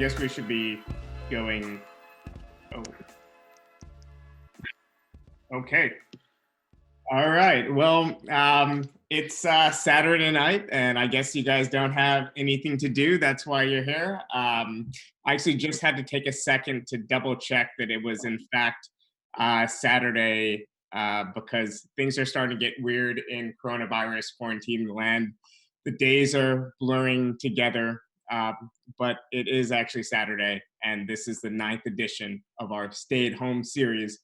guess we should be going. Oh. Okay. All right. Well, it's Saturday night, and I guess you guys don't have anything to do. That's why you're here. I actually just had to take a second to double check that it was, in fact, Saturday because things are starting to get weird in coronavirus quarantine land. The days are blurring together, but it is actually Saturday, and this is the 9th edition of our Stay at Home series,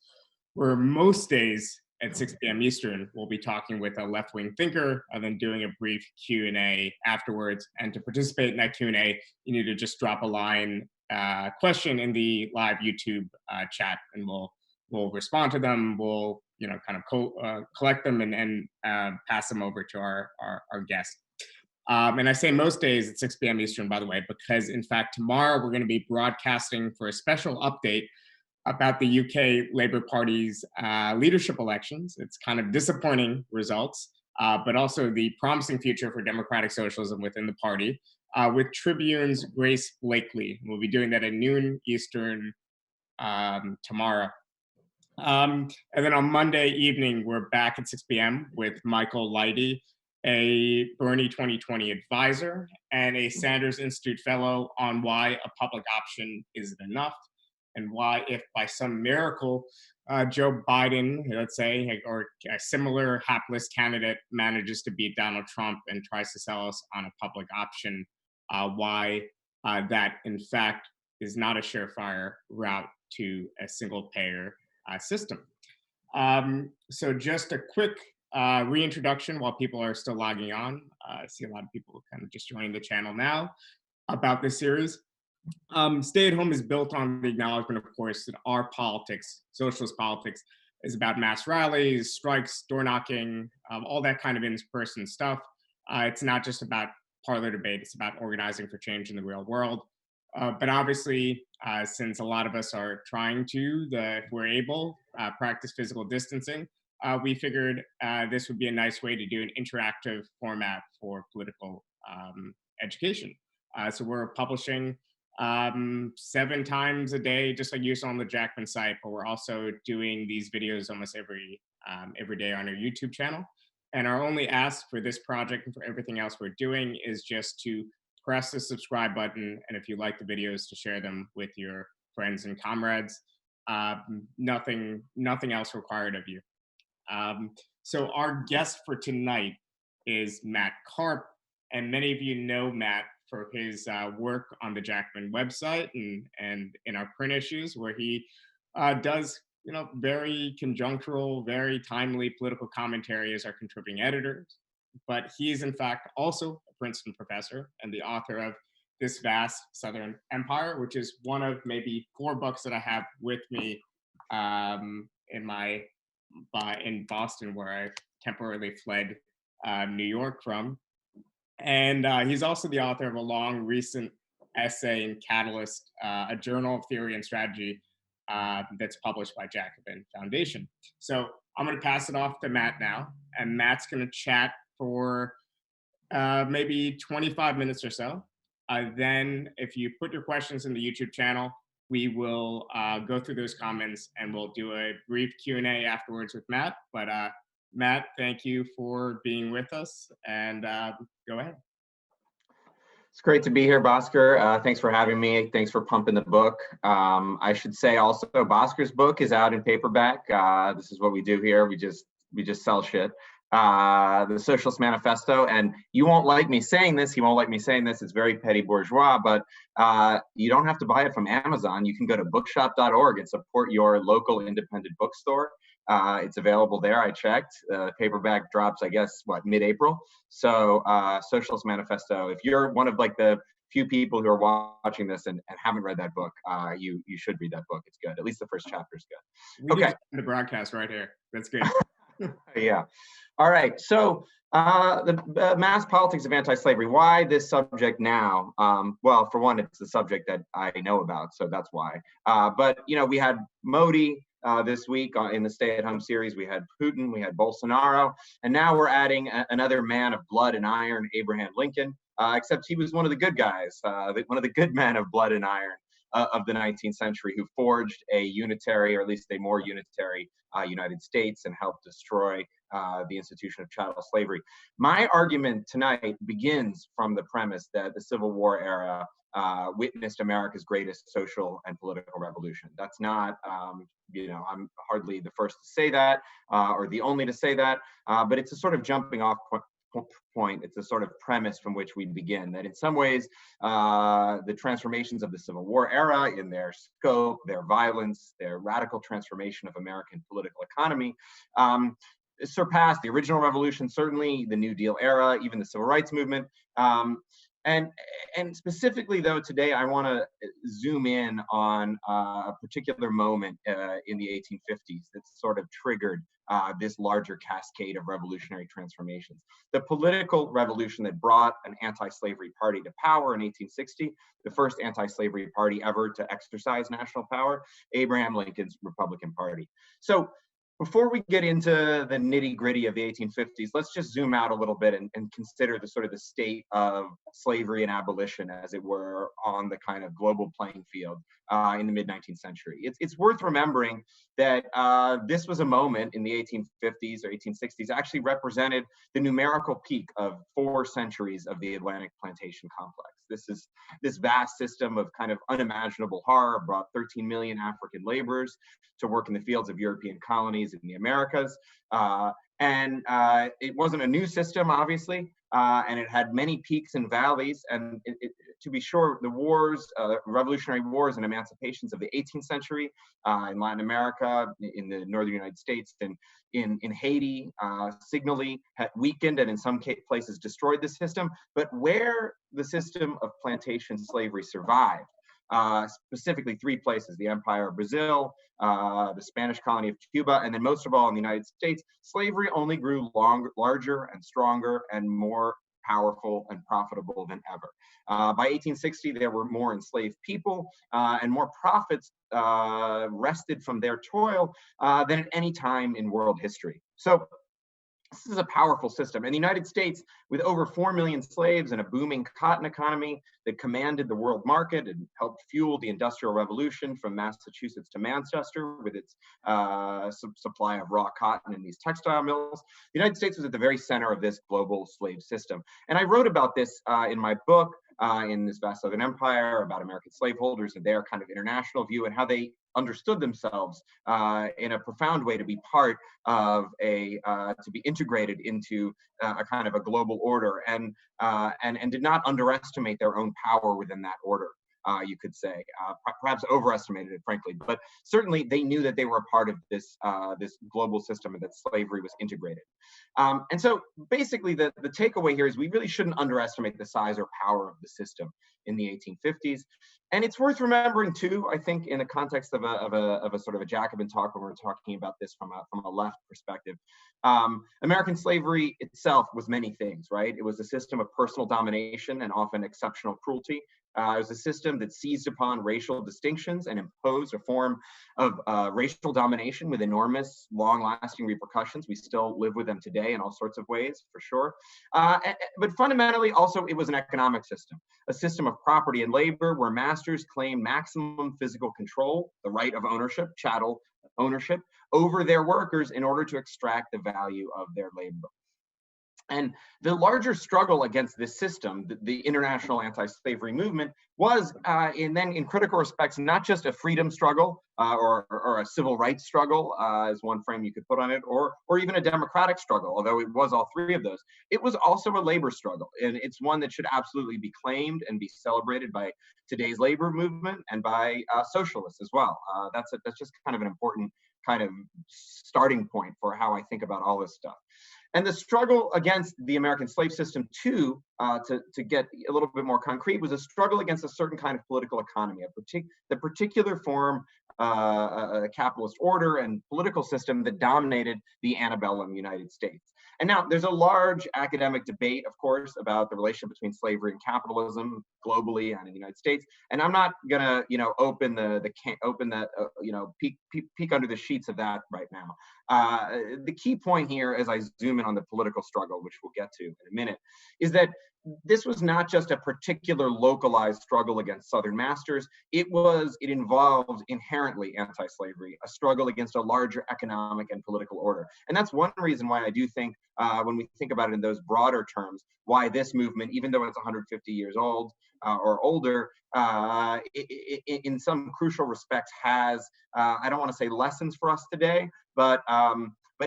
where most days at 6 p.m. Eastern, we'll be talking with a left-wing thinker and then doing a brief Q&A afterwards. And to participate in that Q&A, you need to just drop a line question in the live YouTube chat, and we'll respond to them. We'll kind of collect them and pass them over to our guest. And I say most days at 6 p.m. Eastern, by the way, because in fact tomorrow we're going to be broadcasting for a special update about the UK Labour Party's leadership elections. It's kind of disappointing results, but also the promising future for democratic socialism within the party, with Tribune's Grace Blakely. We'll be doing that at noon Eastern tomorrow. And then on Monday evening, we're back at 6 p.m. with Michael Leidy, a Bernie 2020 advisor and a Sanders Institute fellow, on why a public option isn't enough, and why, if by some miracle Joe Biden, let's say, or a similar hapless candidate manages to beat Donald Trump and tries to sell us on a public option, why that, in fact, is not a surefire route to a single-payer system. So just a quick reintroduction while people are still logging on. I see a lot of people kind of just joining the channel now about this series. Stay at Home is built on the acknowledgement, of course, that our politics, socialist politics, is about mass rallies, strikes, door knocking, all that kind of in-person stuff. It's not just about parlor debate, it's about organizing for change in the real world. But obviously, since a lot of us are trying to, if we're able, practice physical distancing, we figured this would be a nice way to do an interactive format for political education. So we're publishing 7 times a day, just like you saw on the Jacobin site, but we're also doing these videos almost every day on our YouTube channel. And our only ask for this project and for everything else we're doing is just to press the subscribe button, and if you like the videos, to share them with your friends and comrades. Nothing else required of you. So our guest for tonight is Matt Karp, and many of you know Matt for his work on the Jacobin website and in our print issues, where he does very conjunctural, very timely political commentary as our contributing editor. But he is in fact also a Princeton professor and the author of This Vast Southern Empire, which is one of maybe 4 books that I have with me in Boston, where I temporarily fled New York from. And he's also the author of a long recent essay in Catalyst, a journal of theory and strategy that's published by Jacobin Foundation. So I'm going to pass it off to Matt now, and Matt's going to chat for maybe 25 minutes or so. Then if you put your questions in the YouTube channel, we will go through those comments and we'll do a brief Q&A afterwards with Matt. But Matt, thank you for being with us, and go ahead. It's great to be here, Bhaskar. Thanks for having me. Thanks for pumping the book. I should say also, Bhaskar's book is out in paperback. This is what we do here. We just sell shit. The Socialist Manifesto, and you won't like me saying this, he won't like me saying this, it's very petty bourgeois, but you don't have to buy it from Amazon. You can go to bookshop.org and support your local independent bookstore. It's available there. I checked. Paperback drops, I guess, mid-April. So Socialist Manifesto, if you're one of like the few people who are watching this and haven't read that book, you should read that book. It's good. At least the first chapter is good. Okay. The broadcast right here. That's good. Yeah. All right. So the mass politics of anti-slavery. Why this subject now? Well, for one, it's the subject that I know about, so that's why. But we had Modi this week in the stay-at-home series. We had Putin, we had Bolsonaro, and now we're adding another man of blood and iron, Abraham Lincoln. except he was one of the good guys, one of the good men of blood and iron of the 19th century, who forged a unitary, or at least a more unitary United States, and helped destroy the institution of chattel slavery. My argument tonight begins from the premise that the Civil War era witnessed America's greatest social and political revolution. That's not, I'm hardly the first to say that, or the only to say that, but it's a sort of jumping off point. It's a sort of premise from which we begin, that in some ways, the transformations of the Civil War era, in their scope, their violence, their radical transformation of American political economy, surpassed the original revolution, certainly the New Deal era, even the Civil Rights Movement. And specifically, though, today I want to zoom in on a particular moment in the 1850s that sort of triggered this larger cascade of revolutionary transformations. The political revolution that brought an anti-slavery party to power in 1860, the first anti-slavery party ever to exercise national power, Abraham Lincoln's Republican Party. So before we get into the nitty-gritty of the 1850s, let's just zoom out a little bit and consider the sort of the state of slavery and abolition, as it were, on the kind of global playing field in the mid-19th century. It's worth remembering that this was a moment in the 1850s or 1860s actually represented the numerical peak of 4 centuries of the Atlantic plantation complex. This vast system of kind of unimaginable horror brought 13 million African laborers to work in the fields of European colonies in the Americas. And it wasn't a new system, obviously, and it had many peaks and valleys. And to be sure, the wars, revolutionary wars and emancipations of the 18th century in Latin America, in the northern United States, and in Haiti, signally had weakened and in some places destroyed the system. But where the system of plantation slavery survived, specifically 3 places: the Empire of Brazil, the Spanish colony of Cuba, and then most of all in the United States, slavery only grew larger and stronger and more powerful and profitable than ever. By 1860, there were more enslaved people and more profits wrested from their toil than at any time in world history. So this is a powerful system. In the United States, with over 4 million slaves and a booming cotton economy that commanded the world market and helped fuel the Industrial Revolution from Massachusetts to Manchester with its supply of raw cotton in these textile mills, the United States was at the very center of this global slave system. And I wrote about this in my book, in this vast Southern Empire, about American slaveholders and their kind of international view and how they understood themselves in a profound way to be part of to be integrated into a kind of a global order, and did not underestimate their own power within that order. You could say, perhaps overestimated it, frankly, but certainly they knew that they were a part of this global system and that slavery was integrated. And so basically the takeaway here is we really shouldn't underestimate the size or power of the system in the 1850s. And it's worth remembering too, I think, in the context of a sort of a Jacobin talk, when we're talking about this from a left perspective. American slavery itself was many things, right? It was a system of personal domination and often exceptional cruelty. It was a system that seized upon racial distinctions and imposed a form of racial domination with enormous, long-lasting repercussions. We still live with them today in all sorts of ways, for sure. But fundamentally, also, it was an economic system, a system of property and labor where masters claimed maximum physical control, the right of ownership, chattel ownership, over their workers in order to extract the value of their labor. And the larger struggle against this system, the international anti-slavery movement, was in critical respects not just a freedom struggle or a civil rights struggle, as one frame you could put on it, or even a democratic struggle, although it was all 3 of those. It was also a labor struggle, and it's one that should absolutely be claimed and be celebrated by today's labor movement and by socialists as well. That's just kind of an important kind of starting point for how I think about all this stuff. And the struggle against the American slave system, too, to get a little bit more concrete, was a struggle against a certain kind of political economy, the particular form, a capitalist order and political system that dominated the antebellum United States. And now there's a large academic debate, of course, about the relationship between slavery and capitalism globally and in the United States. And I'm not gonna, peek under the sheets of that right now. The key point here, as I zoom in on the political struggle, which we'll get to in a minute, is that this was not just a particular localized struggle against Southern masters. It involved inherently anti-slavery, a struggle against a larger economic and political order. And that's one reason why I do think, when we think about it in those broader terms, why this movement, even though it's 150 years old or older, in some crucial respects has, I don't want to say lessons for us today, but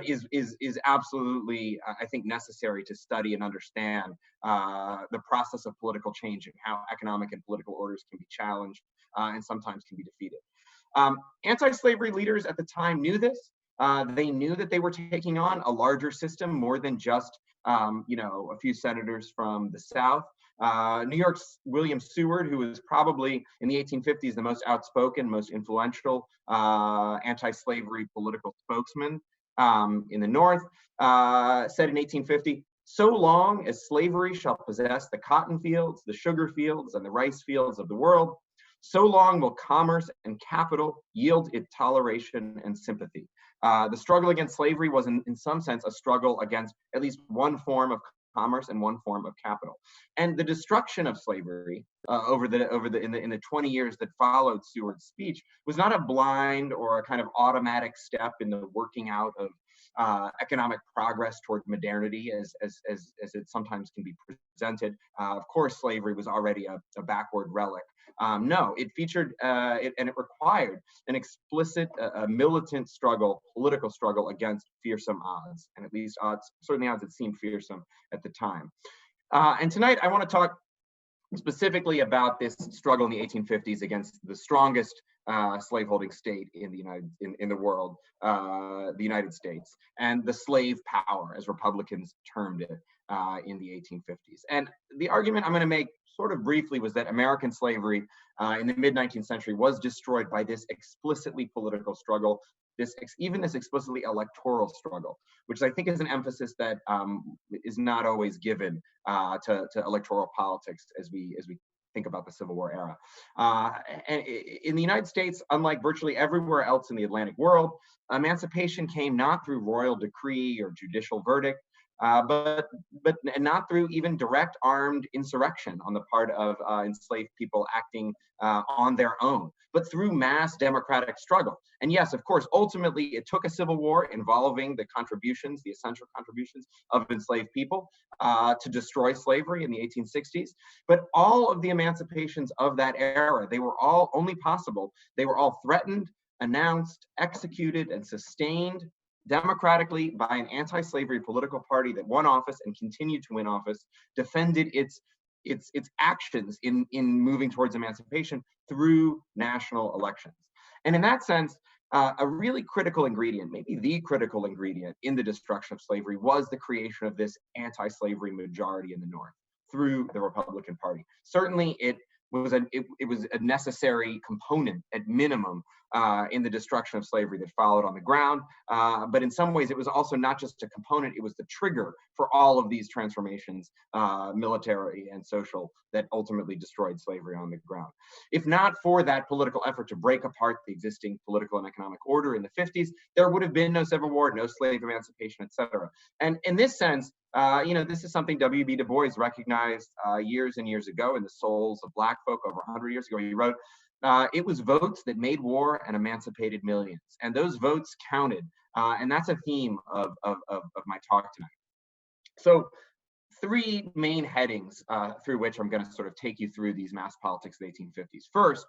is absolutely, I think, necessary to study and understand the process of political change and how economic and political orders can be challenged and sometimes can be defeated. Anti-slavery leaders at the time knew this. They knew that they were taking on a larger system, more than just a few senators from the South. New York's William Seward, who was probably in the 1850s the most outspoken, most influential anti-slavery political spokesman in the North, said in 1850, "So long as slavery shall possess the cotton fields, the sugar fields, and the rice fields of the world, so long will commerce and capital yield it toleration and sympathy." The struggle against slavery was, in some sense, a struggle against at least one form of commerce and one form of capital. And the destruction of slavery in the 20 years that followed Seward's speech was not a blind or a kind of automatic step in the working out of economic progress toward modernity, as it sometimes can be presented. Of course, slavery was already a backward relic. No, it featured and it required an explicit, militant struggle, political struggle against fearsome odds, and at least certainly odds that seemed fearsome at the time. And tonight, I want to talk specifically about this struggle in the 1850s against the strongest slaveholding state in the world, the United States, and the slave power, as Republicans termed it, in the 1850s. And the argument I'm going to make sort of briefly was that American slavery in the mid-19th century was destroyed by this explicitly political struggle, even this explicitly electoral struggle, which I think is an emphasis that is not always given to electoral politics as we think about the Civil War era. And in the United States, unlike virtually everywhere else in the Atlantic world, emancipation came not through royal decree or judicial verdict, but not through even direct armed insurrection on the part of enslaved people acting on their own, but through mass democratic struggle. And yes, of course, ultimately it took a civil war involving the essential contributions of enslaved people to destroy slavery in the 1860s. But all of the emancipations of that era, they were all only possible. They were all threatened, announced, executed, and sustained democratically by an anti-slavery political party that won office and continued to win office, defended its actions in moving towards emancipation through national elections. And in that sense, a really critical ingredient, maybe the critical ingredient in the destruction of slavery, was the creation of this anti-slavery majority in the North through the Republican Party. Certainly, it was a necessary component at minimum in the destruction of slavery that followed on the ground. But in some ways, it was also not just a component, it was the trigger for all of these transformations, military and social, that ultimately destroyed slavery on the ground. If not for that political effort to break apart the existing political and economic order in the 50s, there would have been no Civil War, no slave emancipation, etc. And in this sense, this is something W.B. Du Bois recognized years and years ago in The Souls of Black Folk, over 100 years ago. He wrote, it was votes that made war and emancipated millions. And those votes counted. And that's a theme of my talk tonight. So three main headings through which I'm going to sort of take you through these mass politics of the 1850s. First,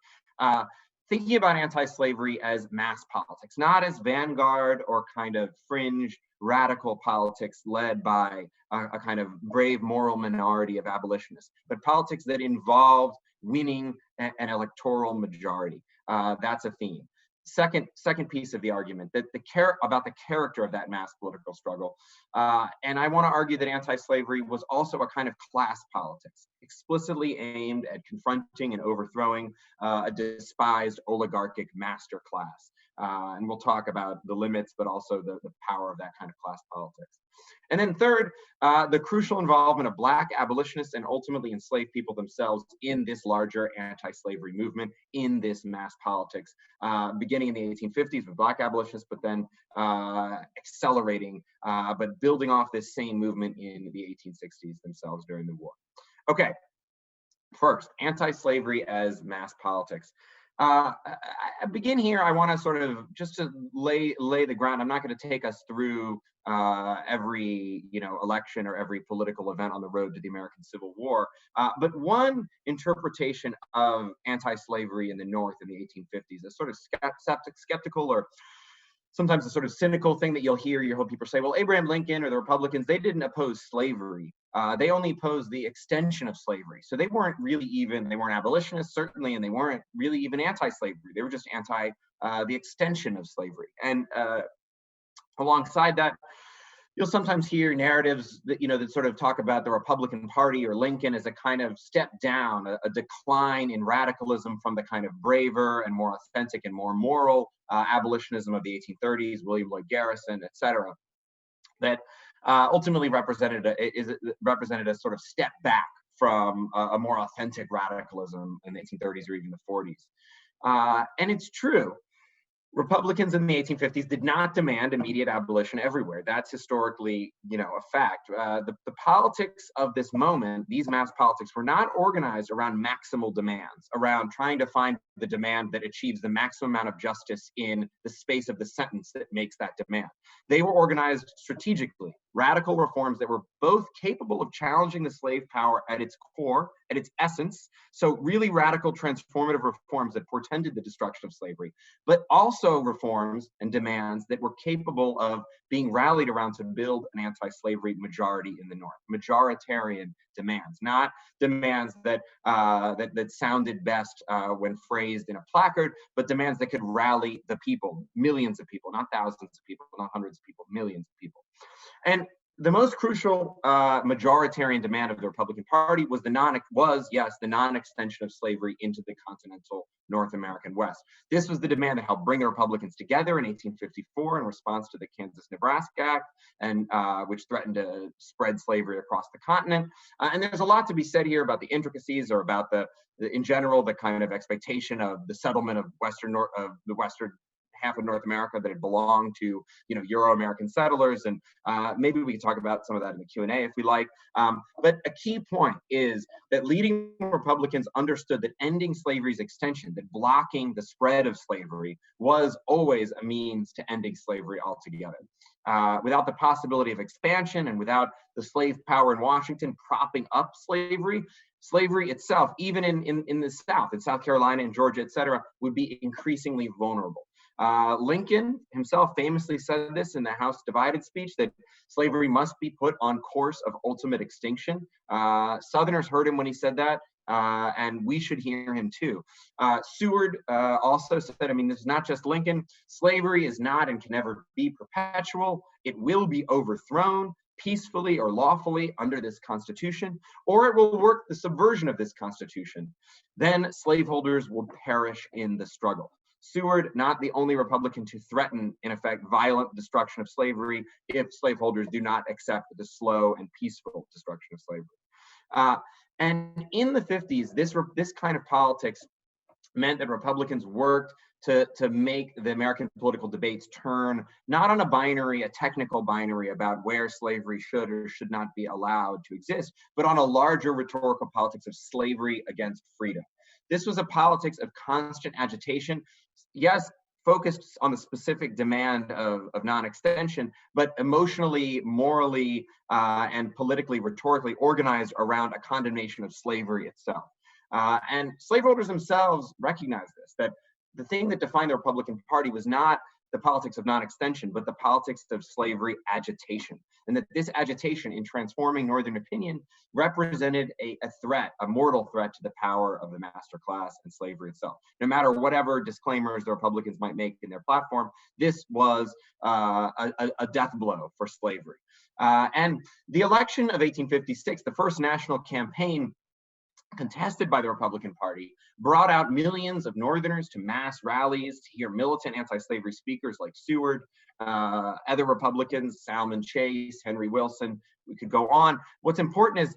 thinking about anti-slavery as mass politics, not as vanguard or kind of fringe radical politics led by a kind of brave moral minority of abolitionists, but politics that involved winning an electoral majority. That's a theme. Second piece of the argument, that about the character of that mass political struggle. And I want to argue that anti-slavery was also a kind of class politics, explicitly aimed at confronting and overthrowing a despised oligarchic master class. And we'll talk about the limits, but also the power of that kind of class politics. And then third, the crucial involvement of Black abolitionists and ultimately enslaved people themselves in this larger anti-slavery movement, in this mass politics, beginning in the 1850s with Black abolitionists, but then accelerating, but building off this same movement in the 1860s themselves during the war. Okay, first, anti-slavery as mass politics. I begin here. I want to sort of just to lay the ground. I'm not going to take us through every election or every political event on the road to the American Civil War. But one interpretation of anti-slavery in the North in the 1850s is sort of skeptical, or sometimes a sort of cynical thing that you'll hear people say, well, Abraham Lincoln or the Republicans, they didn't oppose slavery. They only opposed the extension of slavery. So they weren't abolitionists, certainly, and they weren't really even anti-slavery. They were just anti the extension of slavery. And alongside that, you'll sometimes hear narratives that that sort of talk about the Republican Party or Lincoln as a kind of step down, a decline in radicalism from the kind of braver and more authentic and more moral abolitionism of the 1830s, William Lloyd Garrison, et cetera, that ultimately represented a sort of step back from a more authentic radicalism in the 1830s or even the 40s. And it's true. Republicans in the 1850s did not demand immediate abolition everywhere. That's historically, a fact. The politics of this moment, these mass politics, were not organized around maximal demands, around trying to find the demand that achieves the maximum amount of justice in the space of the sentence that makes that demand. They were organized strategically, radical reforms that were both capable of challenging the slave power at its core, at its essence, so really radical transformative reforms that portended the destruction of slavery, but also reforms and demands that were capable of being rallied around to build an anti-slavery majority in the North. Majoritarian demands, not demands that sounded best when phrased in a placard, but demands that could rally the people, millions of people, not thousands of people, not hundreds of people, millions of people. And the most crucial majoritarian demand of the Republican Party was the non-extension of slavery into the continental North American West. This was the demand that helped bring the Republicans together in 1854 in response to the Kansas-Nebraska Act, and which threatened to spread slavery across the continent. And there's a lot to be said here about the intricacies, or about in general, the kind of expectation of the settlement of the western half of North America that had belonged to, Euro-American settlers, and maybe we can talk about some of that in the Q&A if we like. But a key point is that leading Republicans understood that ending slavery's extension, that blocking the spread of slavery, was always a means to ending slavery altogether. Without the possibility of expansion, and without the slave power in Washington propping up slavery itself, even in the South, in South Carolina and Georgia, et cetera, would be increasingly vulnerable. Lincoln himself famously said this in the House Divided speech, that slavery must be put on course of ultimate extinction. Southerners heard him when he said that, and we should hear him too. Seward also said, this is not just Lincoln, slavery is not and can never be perpetual. It will be overthrown peacefully or lawfully under this Constitution, or it will work the subversion of this Constitution. Then slaveholders will perish in the struggle. Seward, not the only Republican to threaten, in effect, violent destruction of slavery if slaveholders do not accept the slow and peaceful destruction of slavery. And in the 50s, this kind of politics meant that Republicans worked to make the American political debates turn not on a technical binary about where slavery should or should not be allowed to exist, but on a larger rhetorical politics of slavery against freedom. This was a politics of constant agitation, yes, focused on the specific demand of non-extension, but emotionally, morally, and politically, rhetorically organized around a condemnation of slavery itself. And slaveholders themselves recognized this, that the thing that defined the Republican Party was not the politics of non-extension, but the politics of slavery agitation. And that this agitation in transforming Northern opinion represented a threat, a mortal threat to the power of the master class and slavery itself. No matter whatever disclaimers the Republicans might make in their platform, this was a death blow for slavery. And the election of 1856, the first national campaign contested by the Republican Party, brought out millions of Northerners to mass rallies to hear militant anti-slavery speakers like Seward, other Republicans, Salmon Chase, Henry Wilson. We could go on. What's important is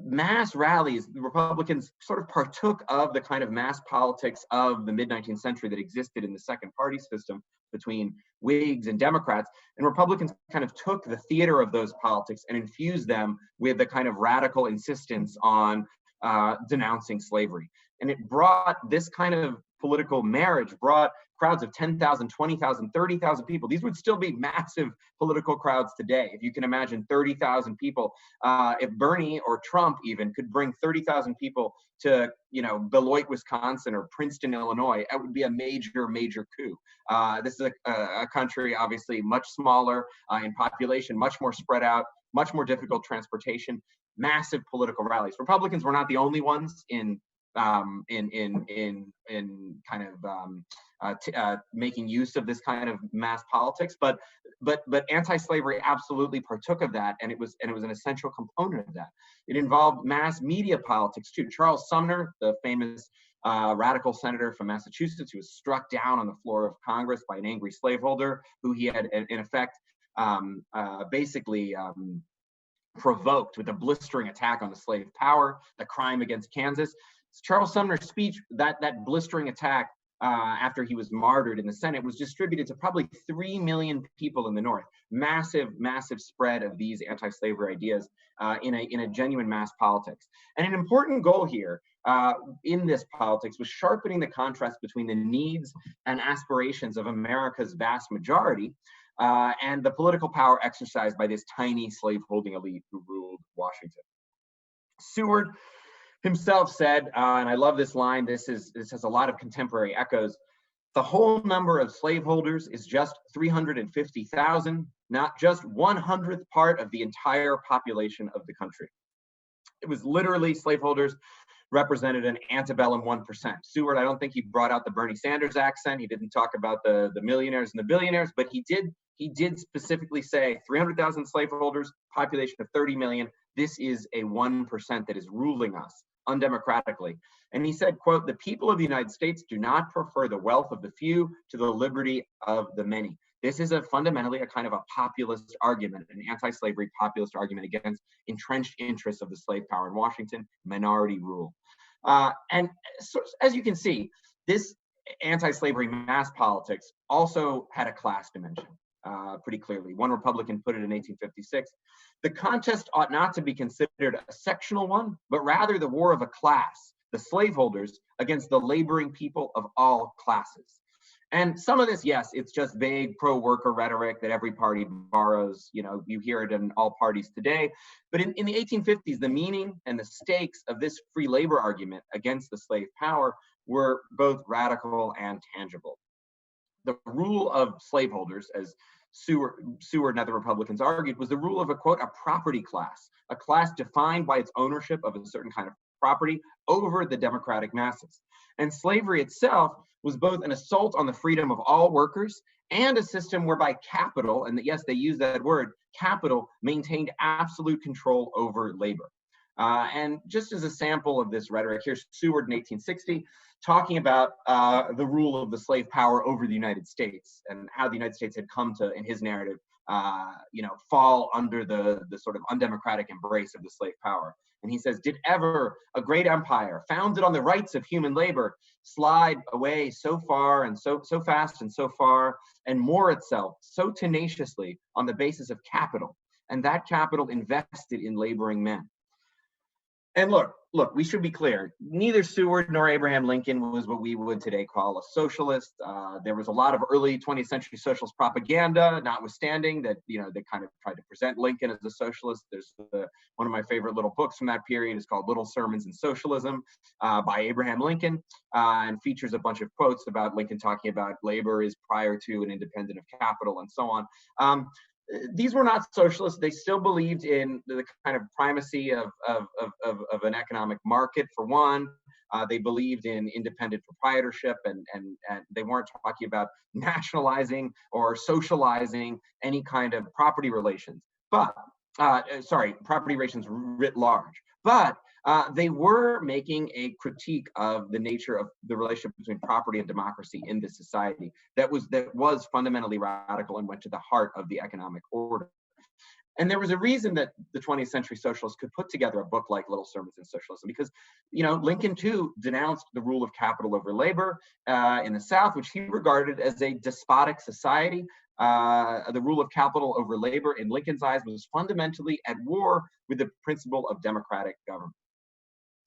mass rallies, the Republicans sort of partook of the kind of mass politics of the mid-19th century that existed in the second party system between Whigs and Democrats. And Republicans kind of took the theater of those politics and infused them with the kind of radical insistence on denouncing slavery. And it brought this kind of political marriage, brought crowds of 10,000, 20,000, 30,000 people. These would still be massive political crowds today. If you can imagine 30,000 people, if Bernie or Trump even could bring 30,000 people to, Beloit, Wisconsin, or Princeton, Illinois, that would be a major, major coup. This is a country obviously much smaller in population, much more spread out, much more difficult transportation, massive political rallies. Republicans were not the only ones in kind of making use of this kind of mass politics, but anti-slavery absolutely partook of that, and it was an essential component of that. It involved mass media politics too. Charles Sumner, the famous radical senator from Massachusetts, who was struck down on the floor of Congress by an angry slaveholder who he had in effect basically provoked with a blistering attack on the slave power, the crime against Kansas. Charles Sumner's speech, that blistering attack after he was martyred in the Senate, was distributed to probably 3 million people in the North. Massive, massive spread of these anti-slavery ideas in a genuine mass politics. And an important goal here in this politics was sharpening the contrast between the needs and aspirations of America's vast majority and the political power exercised by this tiny slaveholding elite who ruled Washington. Seward himself said, and I love this line, this has a lot of contemporary echoes, the whole number of slaveholders is just 350,000, not just 100th part of the entire population of the country. It was literally slaveholders represented an antebellum 1%. Seward, I don't think he brought out the Bernie Sanders accent. He didn't talk about the millionaires and the billionaires, but he did specifically say 300,000 slaveholders, population of 30 million. This is a 1% that is ruling us undemocratically. And he said, quote, the people of the United States do not prefer the wealth of the few to the liberty of the many. This is fundamentally a kind of a populist argument, an anti-slavery populist argument against entrenched interests of the slave power in Washington, minority rule. And so, as you can see, this anti-slavery mass politics also had a class dimension pretty clearly. One Republican put it in 1856. The contest ought not to be considered a sectional one, but rather the war of a class, the slaveholders against the laboring people of all classes. And some of this, yes, it's just vague pro-worker rhetoric that every party borrows. You hear it in all parties today. But in the 1850s, the meaning and the stakes of this free labor argument against the slave power were both radical and tangible. The rule of slaveholders, as Seward and other Republicans argued, was the rule of a property class, a class defined by its ownership of a certain kind of property over the democratic masses. And slavery itself was both an assault on the freedom of all workers and a system whereby capital, and yes, they use that word, capital, maintained absolute control over labor. And just as a sample of this rhetoric, here's Seward in 1860 talking about the rule of the slave power over the United States and how the United States had come to, in his narrative, fall under the sort of undemocratic embrace of the slave power. And he says, did ever a great empire founded on the rights of human labor slide away so far and so fast and so far and moor itself so tenaciously on the basis of capital, and that capital invested in laboring men? And look, we should be clear. Neither Seward nor Abraham Lincoln was what we would today call a socialist. There was a lot of early 20th century socialist propaganda, notwithstanding that, they kind of tried to present Lincoln as a socialist. There's one of my favorite little books from that period is called Little Sermons in Socialism by Abraham Lincoln, and features a bunch of quotes about Lincoln talking about labor is prior to and independent of capital and so on. These were not socialists. They still believed in the kind of primacy of an economic market, for one. They believed in independent proprietorship, and they weren't talking about nationalizing or socializing any kind of property relations. But, property relations writ large. But they were making a critique of the nature of the relationship between property and democracy in this society that was fundamentally radical and went to the heart of the economic order. And there was a reason that the 20th century socialists could put together a book like Little Sermons in Socialism, because, you know, Lincoln too denounced the rule of capital over labor in the South, which he regarded as a despotic society. The rule of capital over labor, in Lincoln's eyes, was fundamentally at war with the principle of democratic government.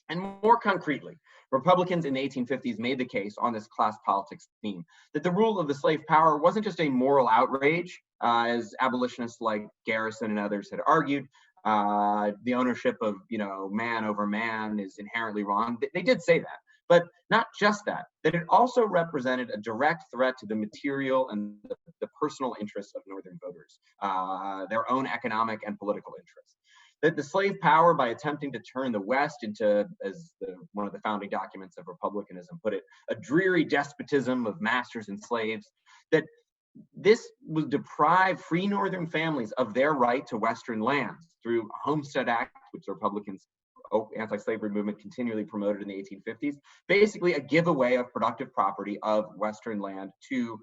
And more concretely, Republicans in the 1850s made the case on this class politics theme that the rule of the slave power wasn't just a moral outrage, as abolitionists like Garrison and others had argued. The ownership of, you know, man over man is inherently wrong. They did say that, but not just that, that it also represented a direct threat to the material and the personal interests of Northern voters, their own economic and political interests. That the slave power, by attempting to turn the West into, as one of the founding documents of republicanism put it, a dreary despotism of masters and slaves, that this would deprive free Northern families of their right to Western lands through a Homestead Act, which the Republicans' anti-slavery movement continually promoted in the 1850s, basically a giveaway of productive property of Western land to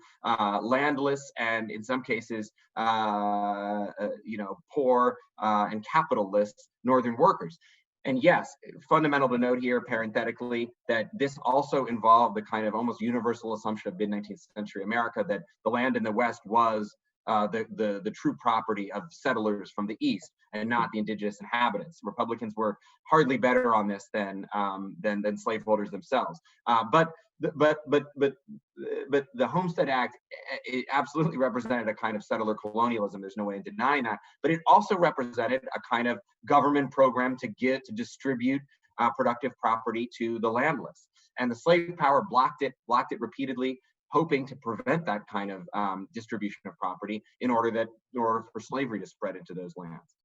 landless and, in some cases, you know, poor and capitalless Northern workers. And yes, fundamental to note here, parenthetically, that this also involved the kind of almost universal assumption of mid-19th century America that the land in the West was the true property of settlers from the East and not the indigenous inhabitants. Republicans were hardly better on this than slaveholders themselves. But the Homestead Act, it absolutely represented a kind of settler colonialism. There's no way in denying that. But it also represented a kind of government program to distribute productive property to the landless. And the slave power blocked it repeatedly, hoping to prevent that kind of distribution of property in order for slavery to spread into those lands.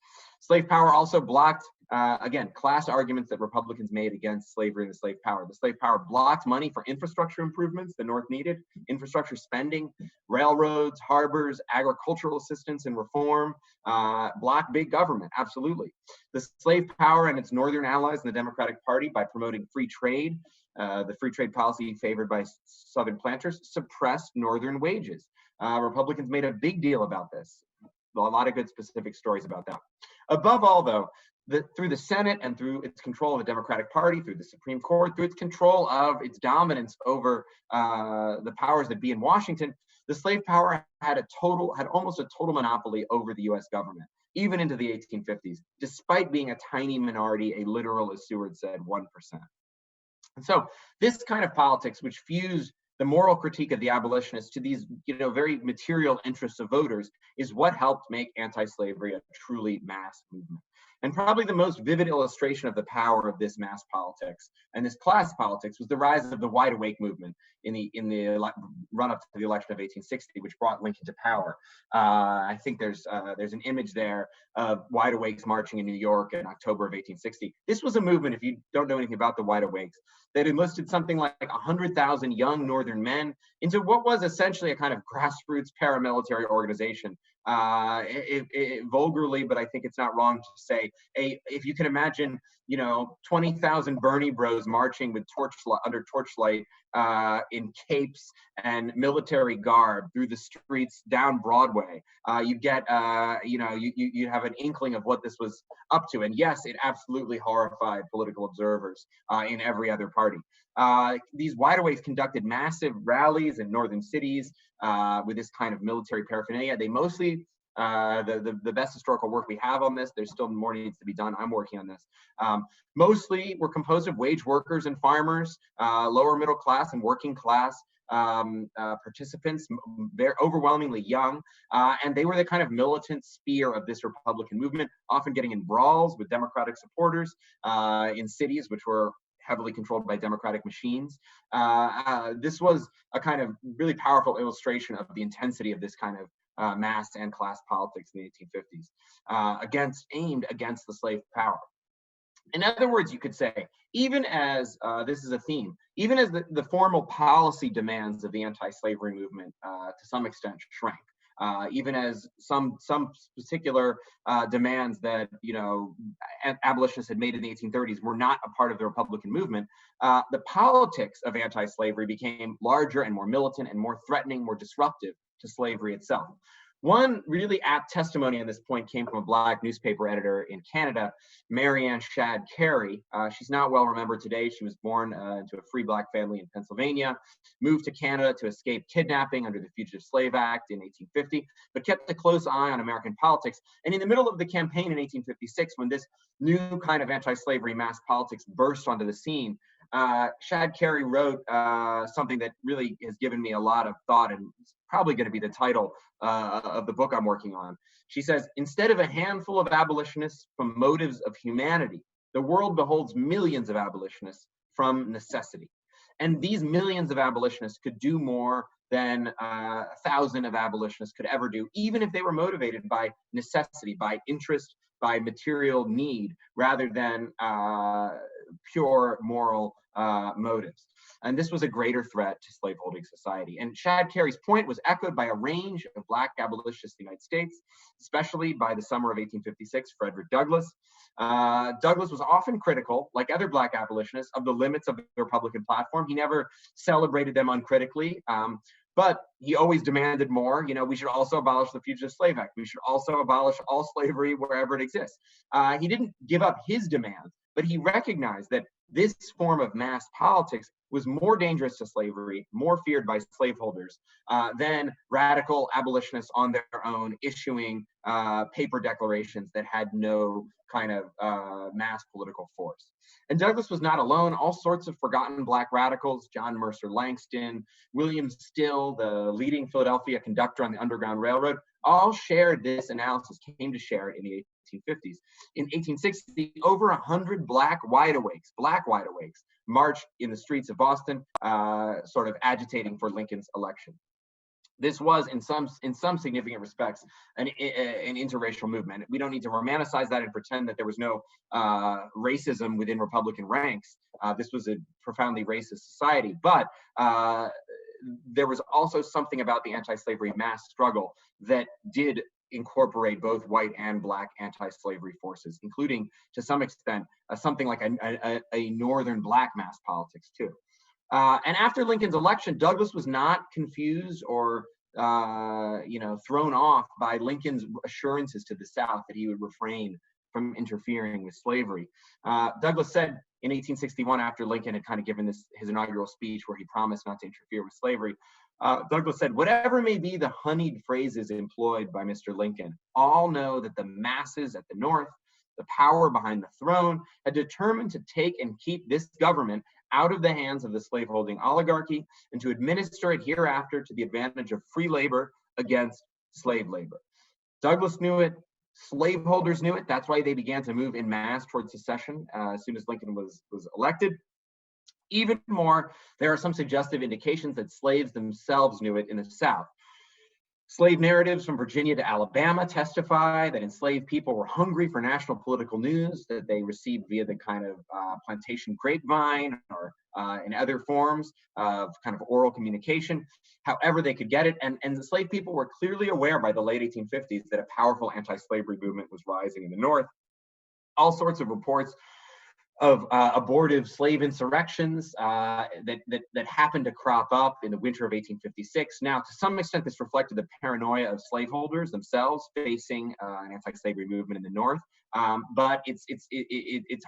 Slave power also blocked, again, class arguments that Republicans made against slavery and the slave power. The slave power blocked money for infrastructure improvements the North needed, infrastructure spending, railroads, harbors, agricultural assistance and reform, blocked big government, absolutely. The slave power and its Northern allies in the Democratic Party, by promoting free trade, the free trade policy favored by Southern planters, suppressed Northern wages. Republicans made a big deal about this. A lot of good specific stories about that. Above all, though, through the Senate and through its control of the Democratic Party, through the Supreme Court, through its control of its dominance over the powers that be in Washington, the slave power had almost a total monopoly over the U.S. government, even into the 1850s, despite being a tiny minority, a literal, as Seward said, 1%. And so this kind of politics, which fused the moral critique of the abolitionists to these, you know, very material interests of voters, is what helped make anti-slavery a truly mass movement. And probably the most vivid illustration of the power of this mass politics and this class politics was the rise of the wide awake movement in the run-up to the election of 1860, which brought Lincoln to power. I think there's an image there of wide awakes marching in New York in October of 1860. This was a movement, if you don't know anything about the wide awakes, that enlisted something like 100,000 young Northern men into what was essentially a kind of grassroots paramilitary organization. Vulgarly, but I think it's not wrong to say, if you can imagine, you know, 20,000 Bernie bros marching with under torchlight in capes and military garb through the streets down Broadway, you get, you have an inkling of what this was up to. And yes, it absolutely horrified political observers in every other party. These wide awakes conducted massive rallies in northern cities with this kind of military paraphernalia. They mostly, the best historical work we have on this, there's still more needs to be done. I'm working on this. Mostly were composed of wage workers and farmers, lower middle class and working class participants, very overwhelmingly young, and they were the kind of militant spear of this Republican movement, often getting in brawls with Democratic supporters in cities which were heavily controlled by Democratic machines. This was a kind of really powerful illustration of the intensity of this kind of mass and class politics in the 1850s, aimed against the slave power. In other words, you could say, even as this is a theme, even as the formal policy demands of the anti-slavery movement to some extent shrank, even as some particular demands that, you know, abolitionists had made in the 1830s were not a part of the Republican movement, the politics of anti-slavery became larger and more militant and more threatening, more disruptive to slavery itself. One really apt testimony on this point came from a Black newspaper editor in Canada, Marianne Shad Carey. She's not well remembered today. She was born into a free Black family in Pennsylvania, moved to Canada to escape kidnapping under the Fugitive Slave Act in 1850, but kept a close eye on American politics. And in the middle of the campaign in 1856, when this new kind of anti-slavery mass politics burst onto the scene, Shad Carey wrote something that really has given me a lot of thought, and it's probably going to be the title of the book I'm working on. She says, instead of a handful of abolitionists from motives of humanity, the world beholds millions of abolitionists from necessity. And these millions of abolitionists could do more than 1,000 of abolitionists could ever do, even if they were motivated by necessity, by interest, by material need, rather than pure moral motives. And this was a greater threat to slaveholding society. And Shad Carey's point was echoed by a range of Black abolitionists in the United States, especially by the summer of 1856, Frederick Douglass. Douglass was often critical, like other Black abolitionists, of the limits of the Republican platform. He never celebrated them uncritically, but he always demanded more. You know, we should also abolish the Fugitive Slave Act. We should also abolish all slavery wherever it exists. He didn't give up his demands, but he recognized that this form of mass politics was more dangerous to slavery, more feared by slaveholders than radical abolitionists on their own issuing paper declarations that had no kind of mass political force. And Douglass was not alone. All sorts of forgotten Black radicals, John Mercer Langston, William Still, the leading Philadelphia conductor on the Underground Railroad, all shared this analysis, came to share it in the 1850s. In 1860, over 100 Black wide awakes, marched in the streets of Boston, sort of agitating for Lincoln's election. This was, in some significant respects, an interracial movement. We don't need to romanticize that and pretend that there was no racism within Republican ranks. This was a profoundly racist society, but there was also something about the anti-slavery mass struggle that did incorporate both white and Black anti-slavery forces, including, to some extent, something like a northern Black mass politics too. And after Lincoln's election, Douglass was not confused or thrown off by Lincoln's assurances to the South that he would refrain from interfering with slavery. Douglass said in 1861, after Lincoln had kind of given his inaugural speech where he promised not to interfere with slavery, Douglass said, whatever may be the honeyed phrases employed by Mr. Lincoln, all know that the masses at the North, the power behind the throne, had determined to take and keep this government out of the hands of the slaveholding oligarchy and to administer it hereafter to the advantage of free labor against slave labor. Douglass knew it. Slaveholders knew it. That's why they began to move en masse towards secession as soon as Lincoln was elected. Even more, there are some suggestive indications that slaves themselves knew it in the South. Slave narratives from Virginia to Alabama testify that enslaved people were hungry for national political news that they received via the kind of plantation grapevine or in other forms of kind of oral communication, however they could get it. And enslaved people were clearly aware by the late 1850s that a powerful anti-slavery movement was rising in the North. All sorts of reports of abortive slave insurrections that happened to crop up in the winter of 1856. Now, to some extent, this reflected the paranoia of slaveholders themselves facing an anti-slavery movement in the North. But it's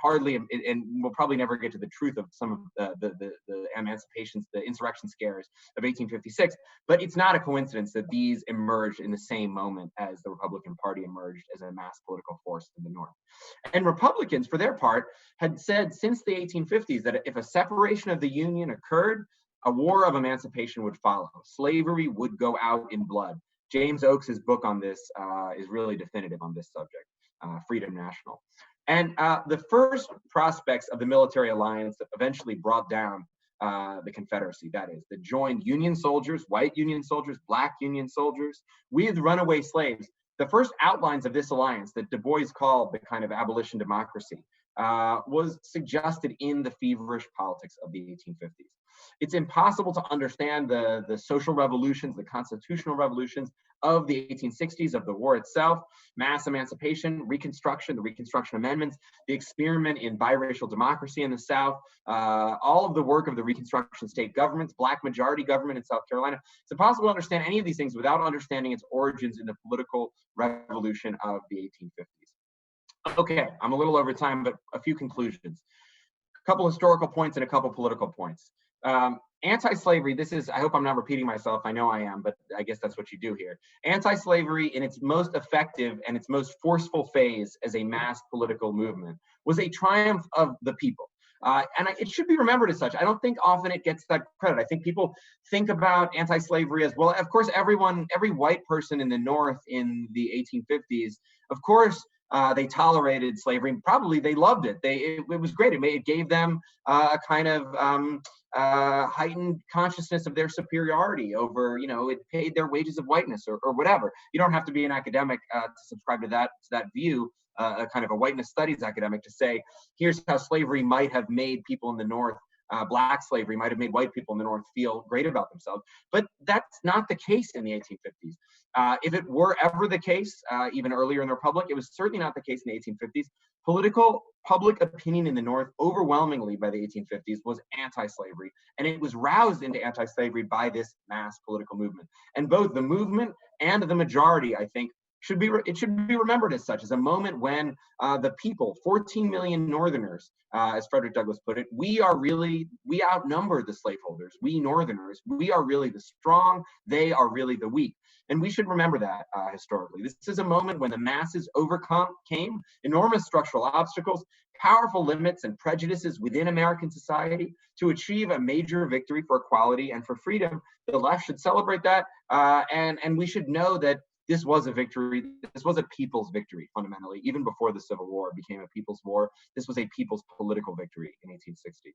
hardly, and we'll probably never get to the truth of some of the emancipations, the insurrection scares of 1856. But it's not a coincidence that these emerged in the same moment as the Republican Party emerged as a mass political force in the North. And Republicans, for their part, had said since the 1850s that if a separation of the Union occurred, a war of emancipation would follow. Slavery would go out in blood. James Oakes's book on this is really definitive on this subject. Freedom National. And the first prospects of the military alliance that eventually brought down the Confederacy, that is, that joined Union soldiers, white Union soldiers, Black Union soldiers, with runaway slaves. The first outlines of this alliance that Du Bois called the kind of abolition democracy was suggested in the feverish politics of the 1850s. It's impossible to understand the social revolutions, the constitutional revolutions of the 1860s, of the war itself, mass emancipation, Reconstruction, the Reconstruction Amendments, the experiment in biracial democracy in the South, all of the work of the Reconstruction state governments, Black majority government in South Carolina. It's impossible to understand any of these things without understanding its origins in the political revolution of the 1850s. Okay, I'm a little over time, but a few conclusions. A couple historical points and a couple political points. Anti-slavery, this is, I hope I'm not repeating myself, I know I am, but I guess that's what you do here. Anti-slavery in its most effective and its most forceful phase as a mass political movement was a triumph of the people. And it should be remembered as such. I don't think often it gets that credit. I think people think about anti-slavery as, well, of course, every white person in the North in the 1850s, of course, they tolerated slavery. Probably they loved it. It was great. It gave them a kind of heightened consciousness of their superiority over, it paid their wages of whiteness or whatever. You don't have to be an academic to subscribe to that view, a kind of a whiteness studies academic, to say, here's how slavery might have made people in the North, Black slavery might have made white people in the North feel great about themselves. But that's not the case in the 1850s. If it were ever the case, even earlier in the Republic, it was certainly not the case in the 1850s. Political public opinion in the North, overwhelmingly by the 1850s, was anti-slavery, and it was roused into anti-slavery by this mass political movement. And both the movement and the majority, I think, should be remembered as such, as a moment when the people, 14 million Northerners, as Frederick Douglass put it, we outnumber the slaveholders. We Northerners, we are really the strong, they are really the weak. And we should remember that historically. This is a moment when the masses overcame enormous structural obstacles, powerful limits and prejudices within American society to achieve a major victory for equality and for freedom. The left should celebrate that, and we should know that this was a victory. This was a people's victory, fundamentally. Even before the Civil War became a people's war, this was a people's political victory in 1860.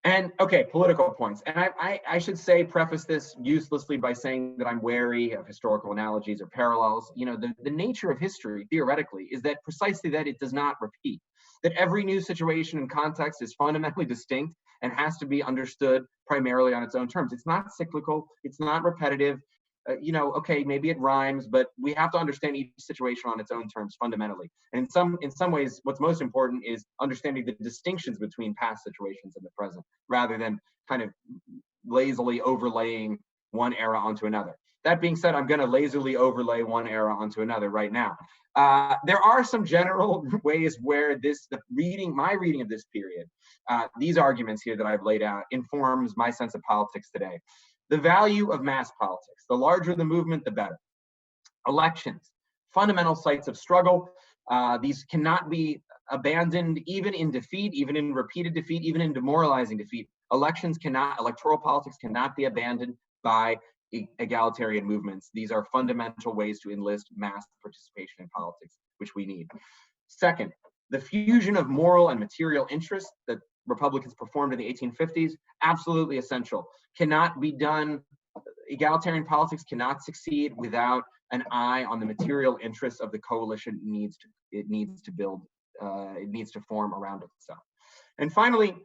And okay, political points. And I should preface this uselessly by saying that I'm wary of historical analogies or parallels. The nature of history, theoretically, is that precisely that it does not repeat. That every new situation and context is fundamentally distinct and has to be understood primarily on its own terms. It's not cyclical, it's not repetitive. Okay, maybe it rhymes, but we have to understand each situation on its own terms fundamentally. And in some ways, what's most important is understanding the distinctions between past situations and the present, rather than kind of lazily overlaying one era onto another. That being said, I'm going to lazily overlay one era onto another right now. There are some general ways where my reading of this period, these arguments here that I've laid out, informs my sense of politics today. The value of mass politics. The larger the movement, the better. Elections, fundamental sites of struggle. These cannot be abandoned even in defeat, even in repeated defeat, even in demoralizing defeat. Electoral politics cannot be abandoned by egalitarian movements. These are fundamental ways to enlist mass participation in politics, which we need. Second, the fusion of moral and material interests that Republicans performed in the 1850s, absolutely essential. Cannot be done. Egalitarian politics cannot succeed without an eye on the material interests of the coalition it needs to build, it needs to form around itself. And finally,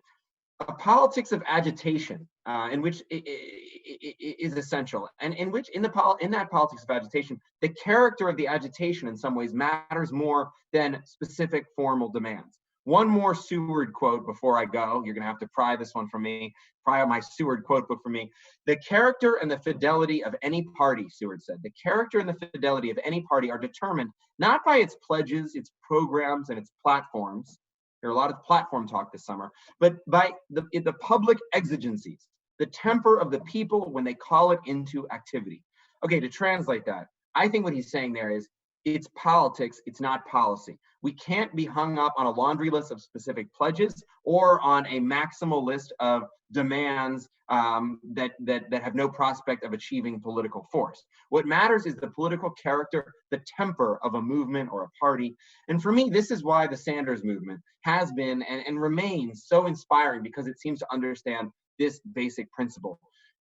a politics of agitation, in which is essential, and in that politics of agitation, the character of the agitation in some ways matters more than specific formal demands. One more Seward quote before I go. You're going to have to pry this one from me, pry out my Seward quote book from me. The character and the fidelity of any party, Seward said, the character and the fidelity of any party are determined not by its pledges, its programs, and its platforms. There are a lot of platform talk this summer, but by the public exigencies, the temper of the people when they call it into activity. Okay, to translate that, I think what he's saying there is, it's politics, it's not policy. We can't be hung up on a laundry list of specific pledges or on a maximal list of demands that have no prospect of achieving political force. What matters is the political character, the temper of a movement or a party. And for me, this is why the Sanders movement has been and remains so inspiring, because it seems to understand this basic principle.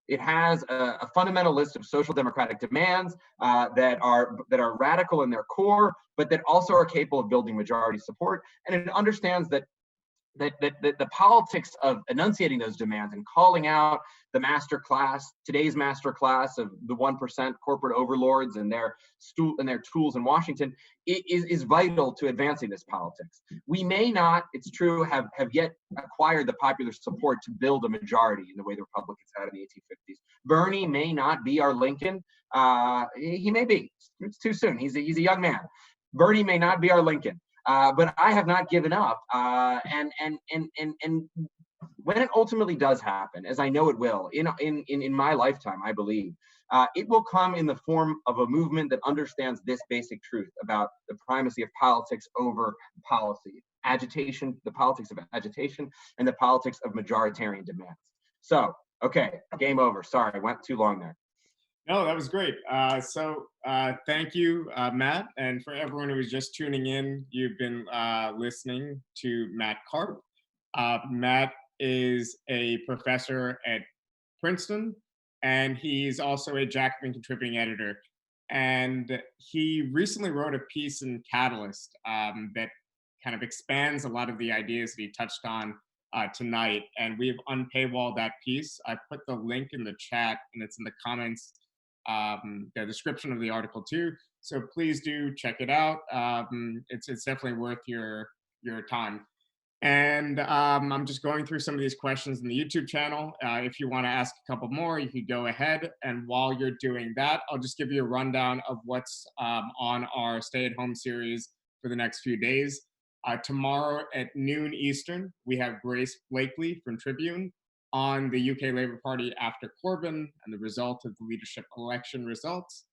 It has a fundamental list of social democratic demands that are radical in their core, but that also are capable of building majority support. And it understands that the politics of enunciating those demands and calling out the master class, today's master class of the 1% corporate overlords and their tools in Washington is vital to advancing this politics. We may not, it's true, have yet acquired the popular support to build a majority in the way the Republicans had in the 1850s. Bernie may not be our Lincoln. He may be. It's too soon. He's a young man. Bernie may not be our Lincoln. But I have not given up. And when it ultimately does happen, as I know it will, in my lifetime, I believe, it will come in the form of a movement that understands this basic truth about the primacy of politics over policy, agitation, the politics of agitation, and the politics of majoritarian demands. So, okay, game over. Sorry, I went too long there. No, that was great. Thank you, Matt. And for everyone who is just tuning in, you've been listening to Matt Karp. Matt is a professor at Princeton, and he's also a Jacobin contributing editor. And he recently wrote a piece in Catalyst that kind of expands a lot of the ideas that he touched on tonight. And we've unpaywalled that piece. I put the link in the chat, and it's in the comments, the description of the article too. So please do check it out. It's definitely worth your time. And I'm just going through some of these questions in the YouTube channel. If you want to ask a couple more, you could go ahead. And while you're doing that, I'll just give you a rundown of what's on our stay-at-home series for the next few days. Tomorrow at noon Eastern, we have Grace Blakely from Tribune on the UK Labour Party after Corbyn and the result of the leadership election results.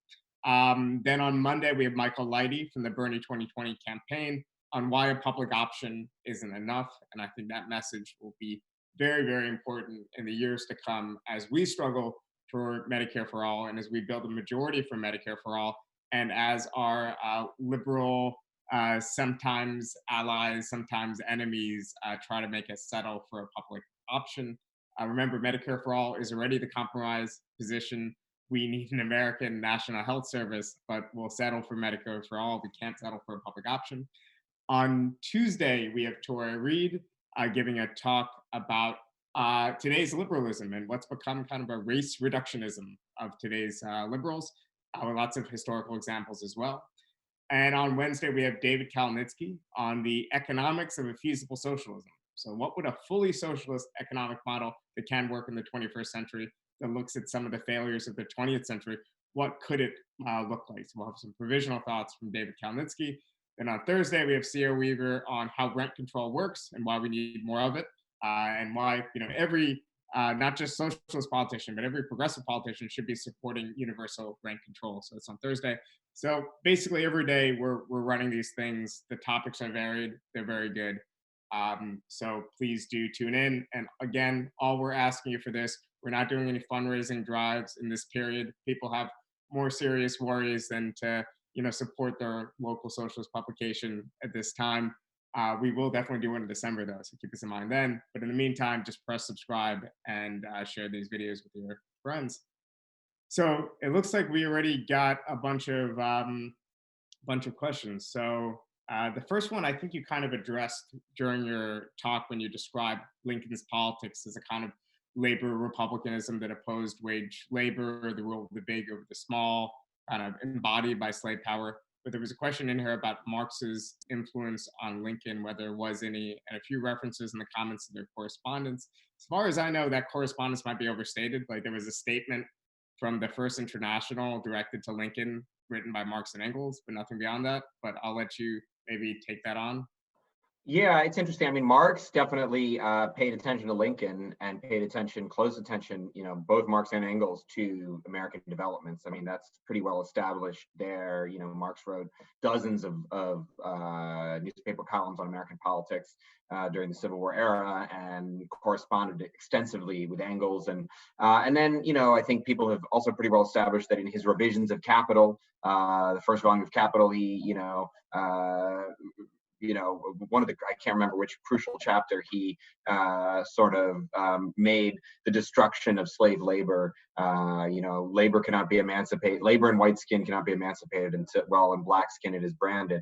Then on Monday, we have Michael Lighty from the Bernie 2020 campaign on why a public option isn't enough. And I think that message will be very, very important in the years to come as we struggle for Medicare for all and as we build a majority for Medicare for all, and as our liberal, sometimes allies, sometimes enemies, try to make us settle for a public option. Remember, Medicare for all is already the compromise position. We need an American National Health Service, but we'll settle for Medicare for all. We can't settle for a public option. On Tuesday, we have Tori Reid giving a talk about today's liberalism and what's become kind of a race reductionism of today's liberals, with lots of historical examples as well. And on Wednesday, we have David Kalnitsky on the economics of a feasible socialism. So what would a fully socialist economic model that can work in the 21st century, that looks at some of the failures of the 20th century, what could it look like? So we'll have some provisional thoughts from David Kalnitsky. Then on Thursday, we have Sierra Weaver on how rent control works and why we need more of it, and why every, not just socialist politician, but every progressive politician should be supporting universal rent control. So it's on Thursday. So basically every day we're running these things. The topics are varied. They're very good. So please do tune in. And again, all we're asking you for this, we're not doing any fundraising drives in this period. People have more serious worries than to support their local socialist publication at this time. We will definitely do one in December though, so keep this in mind then. But in the meantime, just press subscribe and share these videos with your friends. So it looks like we already got a bunch of questions. So the first one I think you kind of addressed during your talk when you described Lincoln's politics as a kind of labor republicanism that opposed wage labor, the rule of the big over the small, kind of embodied by slave power. But there was a question in here about Marx's influence on Lincoln, whether there was any, and a few references in the comments of their correspondence. As far as I know, that correspondence might be overstated. Like there was a statement from the First International directed to Lincoln, written by Marx and Engels, but nothing beyond that. But I'll let you maybe take that on. Yeah, it's interesting. I mean, Marx definitely paid attention to Lincoln and paid attention, close attention, both Marx and Engels to American developments. I mean, that's pretty well established there. Marx wrote dozens of newspaper columns on American politics during the Civil War era and corresponded extensively with Engels. And then, I think people have also pretty well established that in his revisions of Capital, the first volume of Capital, he, one of the, I can't remember which crucial chapter he sort of made the destruction of slave labor. Labor cannot be emancipated. Labor in white skin cannot be emancipated until, well, in black skin it is branded.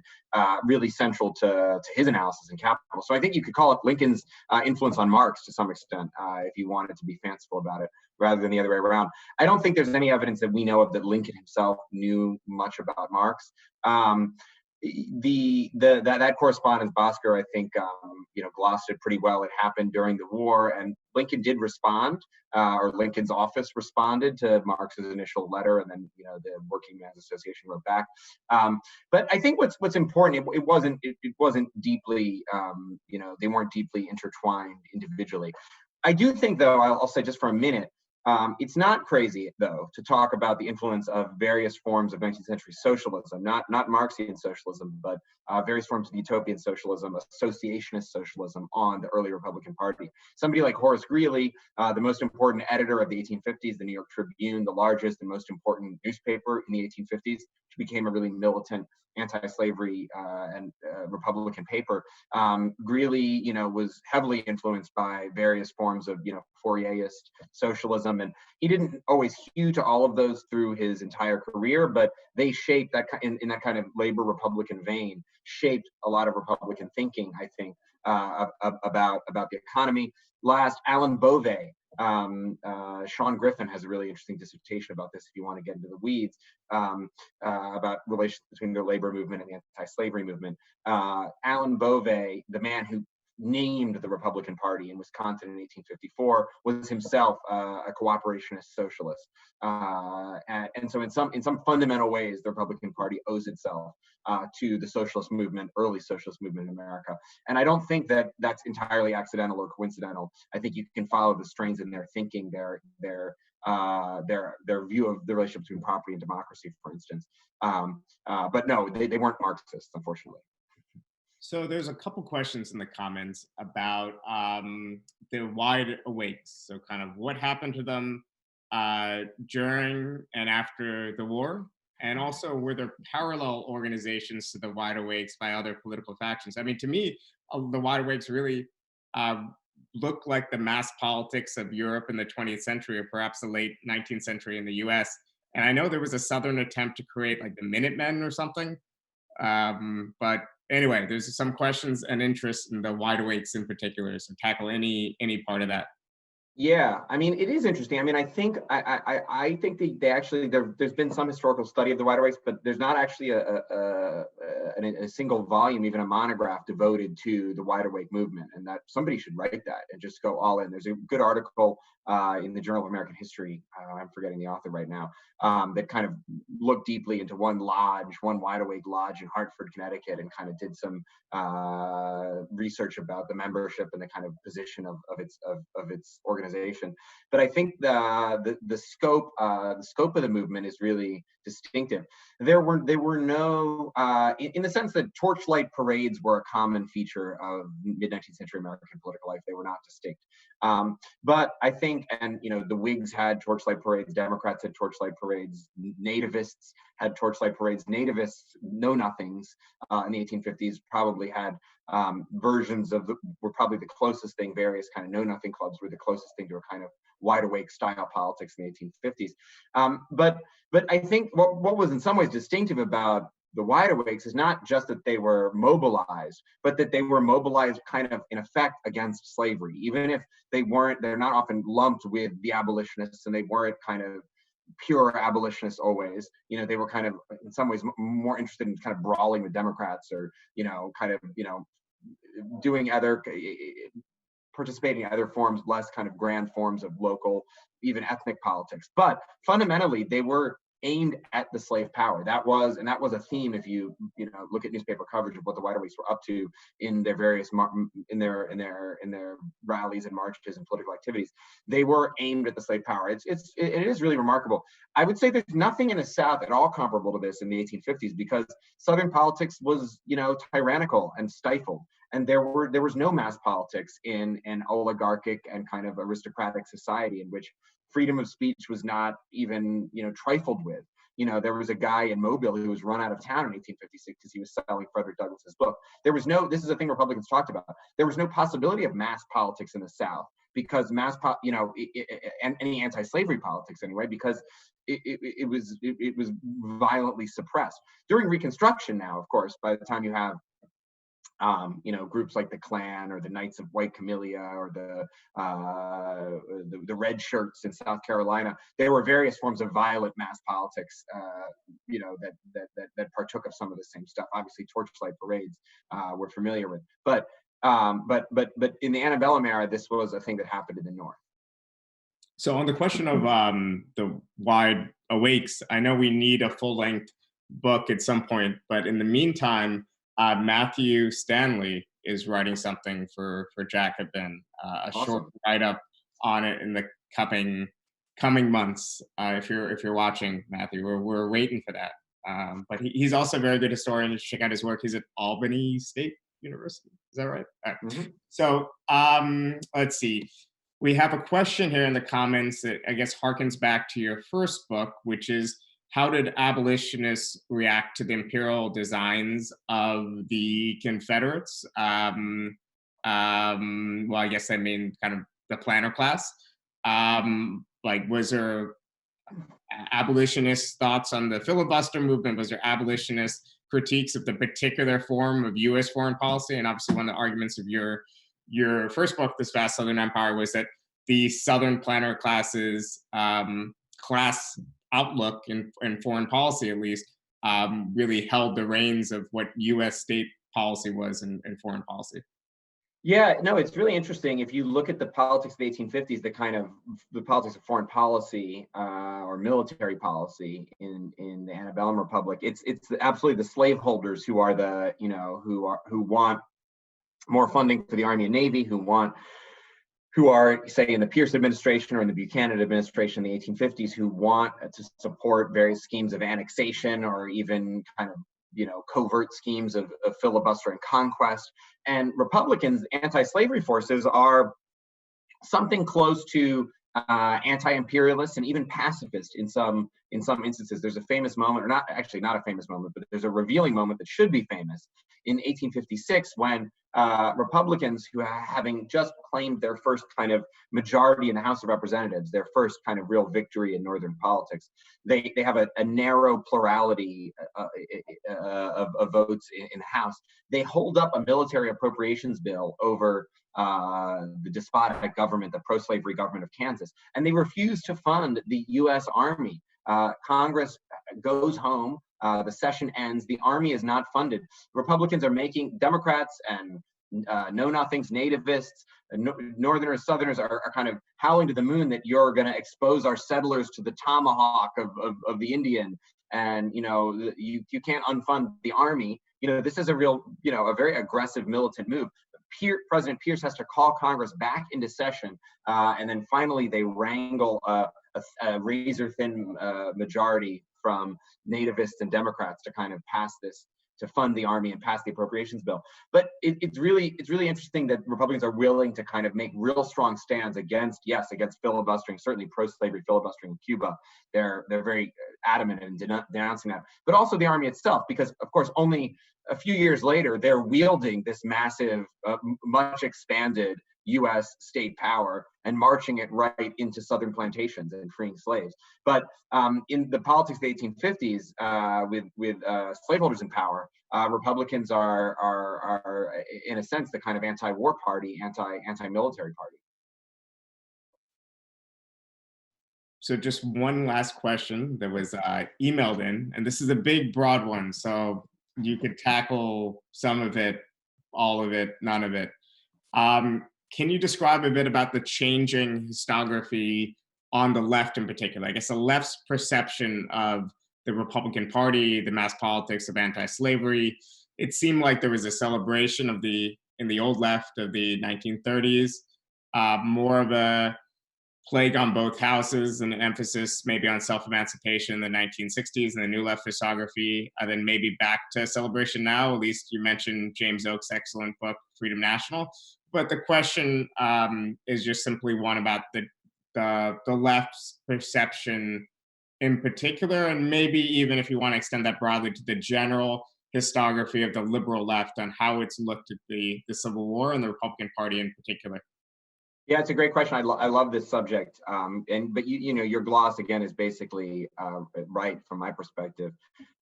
Really central to his analysis in Capital. So I think you could call it Lincoln's influence on Marx to some extent, if you wanted to be fanciful about it, rather than the other way around. I don't think there's any evidence that we know of that Lincoln himself knew much about Marx. That correspondence, Bhaskar, I think, glossed it pretty well. It happened during the war, and Lincoln did respond, or Lincoln's office responded to Marx's initial letter, and then the Working Men's Association wrote back. But I think what's important, it wasn't deeply, they weren't deeply intertwined individually. I do think, though, I'll say just for a minute, it's not crazy, though, to talk about the influence of various forms of 19th century socialism, not Marxian socialism, but various forms of utopian socialism, associationist socialism on the early Republican Party. Somebody like Horace Greeley, the most important editor of the 1850s, the New York Tribune, the largest and most important newspaper in the 1850s, became a really militant anti-slavery and Republican paper. Greeley, was heavily influenced by various forms of, Fourierist socialism, and he didn't always hew to all of those through his entire career, but they shaped that in that kind of labor Republican vein, shaped a lot of Republican thinking, I think, about the economy. Last, Alan Bovey. Sean Griffin has a really interesting dissertation about this if you want to get into the weeds, about relations between the labor movement and the anti-slavery movement. Alan Bovey, the man who named the Republican Party in Wisconsin in 1854, was himself a cooperationist socialist. And so in some fundamental ways, the Republican Party owes itself to the socialist movement, early socialist movement in America. And I don't think that that's entirely accidental or coincidental. I think you can follow the strains in their thinking, their view of the relationship between property and democracy, for instance. But no, they weren't Marxists, unfortunately. So there's a couple questions in the comments about the wide awakes. So kind of what happened to them during and after the war, and also were there parallel organizations to the wide awakes by other political factions? I mean, to me, the wide awakes really look like the mass politics of Europe in the 20th century, or perhaps the late 19th century in the US. And I know there was a Southern attempt to create like the Minutemen or something. But anyway, there's some questions and interest in the wide awakes in particular. So tackle any part of that. Yeah, I mean, it is interesting. I mean, I think they actually there's been some historical study of the wide awakes, but there's not actually a single volume, even a monograph devoted to the wide awake movement, and that somebody should write that and just go all in. There's a good article in the Journal of American History. I'm forgetting the author right now. That kind of looked deeply into one wide awake lodge in Hartford, Connecticut, and kind of did some research about the membership and the kind of position of its organization. But I think the scope of the movement is really distinctive. There were no in the sense that torchlight parades were a common feature of mid-19th century American political life. They were not distinct. But I think, and the Whigs had torchlight parades, Democrats had torchlight parades, nativists had torchlight parades. Nativists, know-nothings in the 1850s probably had versions of were probably the closest thing. Various kind of know-nothing clubs were the closest thing to a kind of wide-awake style politics in the 1850s. But I think what was in some ways distinctive about the wide awakes is not just that they were mobilized, but that they were mobilized kind of in effect against slavery, even if they're not often lumped with the abolitionists, and they weren't kind of pure abolitionists always. They were kind of in some ways more interested in kind of brawling with Democrats, or doing participating in other forms, less kind of grand forms of local, even ethnic politics. But fundamentally, they were aimed at the slave power. That was a theme. If you look at newspaper coverage of what the wide awakes were up to in their various in their rallies and marches and political activities, they were aimed at the slave power. It is really remarkable. I would say there's nothing in the South at all comparable to this in the 1850s, because Southern politics was tyrannical and stifled, and there was no mass politics in an oligarchic and kind of aristocratic society in which freedom of speech was not even trifled with. there was a guy in Mobile who was run out of town in 1856 because he was selling Frederick Douglass's book. There was no, this is a thing Republicans talked about, there was no possibility of mass politics in the South, because and any anti-slavery politics anyway, because it was violently suppressed. During Reconstruction now, of course, by the time you have groups like the Klan or the Knights of White Camellia or the Red Shirts in South Carolina, there were various forms of violent mass politics, that partook of some of the same stuff. Obviously, torchlight parades we're familiar with, but in the antebellum era, this was a thing that happened in the North. So on the question of the wide awakes, I know we need a full-length book at some point, but in the meantime, Matthew Stanley is writing something for Jacobin, a Awesome. short write-up on it in the coming months. If you're watching, Matthew, we're waiting for that. But he's also a very good historian. You should check out his work. He's at Albany State University. Is that right? All right. Mm-hmm. So let's see. We have a question here in the comments that I guess harkens back to your first book, which is, how did abolitionists react to the imperial designs of the Confederates? Well, I guess I mean kind of the planter class. Was there abolitionist thoughts on the filibuster movement? Was there abolitionist critiques of the particular form of U.S. foreign policy? And obviously, one of the arguments of your first book, This Vast Southern Empire, was that the Southern planter classes class outlook in foreign policy, at least, really held the reins of what U.S. state policy was in foreign policy. Yeah, no, it's really interesting. If you look at the politics of the 1850s, the politics of foreign policy or military policy in the antebellum republic, it's absolutely the slaveholders who are who want more funding for the Army and Navy, who are, say, in the Pierce administration or in the Buchanan administration in the 1850s, who want to support various schemes of annexation or even kind of, covert schemes of filibuster and conquest. And Republicans, anti-slavery forces, are something close to anti-imperialist and even pacifist in some instances. There's a famous moment, or not a famous moment, but there's a revealing moment that should be famous in 1856 when Republicans, who having just claimed their first kind of majority in the House of Representatives, their first kind of real victory in Northern politics, they have a narrow plurality of votes in the House. They hold up a military appropriations bill over the despotic government, the pro-slavery government of Kansas, and they refuse to fund the U.S. Army. Congress goes home, the session ends, the Army is not funded. Republicans are making, Democrats and know-nothings, nativists, Northerners, Southerners are kind of howling to the moon that you're going to expose our settlers to the tomahawk of the Indian, and you can't unfund the Army. This is a real, a very aggressive militant move. President Pierce has to call Congress back into session, and then finally they wrangle a razor-thin majority from nativists and Democrats to kind of pass this, to fund the Army and pass the appropriations bill. But it's really interesting that Republicans are willing to kind of make real strong stands against filibustering, certainly pro-slavery filibustering in Cuba. They're very adamant in denouncing that, but also the Army itself, because of course only a few years later they're wielding this massive, much expanded U.S. state power and marching it right into Southern plantations and freeing slaves. But in the politics of the 1850s, with slaveholders in power, Republicans are in a sense the kind of anti-war party, anti-military party. So just one last question that was emailed in, and this is a big, broad one, so you could tackle some of it, all of it, none of it. Can you describe a bit about the changing historiography on the left in particular? I guess the left's perception of the Republican Party, the mass politics of anti-slavery. It seemed like there was a celebration in the old left of the 1930s, more of a plague on both houses and an emphasis maybe on self-emancipation in the 1960s and the new left historiography, and then maybe back to celebration now. At least you mentioned James Oak's excellent book, Freedom National. But the question is just simply one about the left's perception in particular, and maybe even if you want to extend that broadly to the general historiography of the liberal left on how it's looked at the Civil War and the Republican Party in particular? Yeah, it's a great question. I love this subject, but you know your gloss again is basically right from my perspective.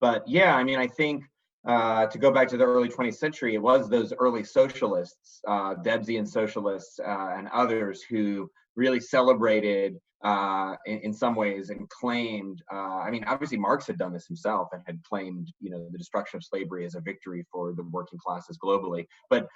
But yeah, I mean, I think to go back to the early 20th century, it was those early socialists, Debsian socialists, and others who really celebrated in some ways and claimed. I mean, obviously Marx had done this himself and had claimed, you know, the destruction of slavery as a victory for the working classes globally. But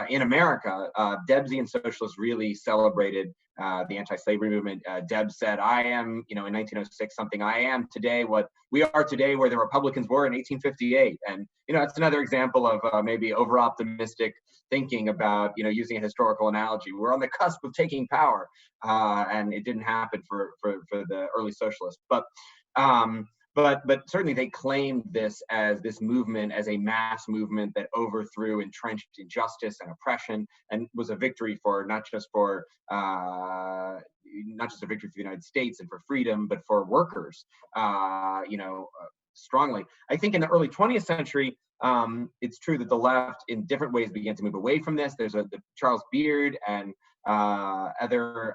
in America, Debsian socialists really celebrated the anti-slavery movement. Debs said, "I am, you know, in 1906 something. I am today what we are today, where the Republicans were in 1858." And you know, that's another example of maybe over-optimistic thinking about, you know, using a historical analogy. We're on the cusp of taking power, and it didn't happen for the early socialists. But certainly they claimed this movement as a mass movement that overthrew entrenched injustice and oppression, and was a victory for not just a victory for the United States and for freedom, but for workers. Strongly, I think in the early 20th century, it's true that the left, in different ways, began to move away from this. There's the Charles Beard and other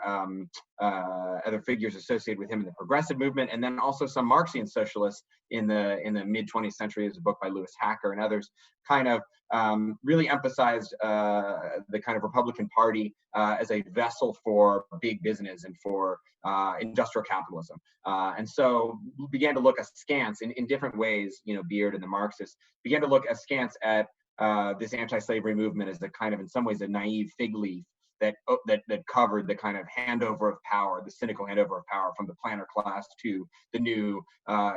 figures associated with him in the progressive movement, and then also some Marxian socialists in the mid 20th century. There's a book by Lewis Hacker and others, kind of really emphasized the kind of Republican Party as a vessel for big business and for industrial capitalism, and so we began to look askance in different ways. You know, Beard and the Marxists began to look askance at this anti-slavery movement as a kind of, in some ways, a naive fig leaf that covered the kind of handover of power, the cynical handover of power from the planter class to the new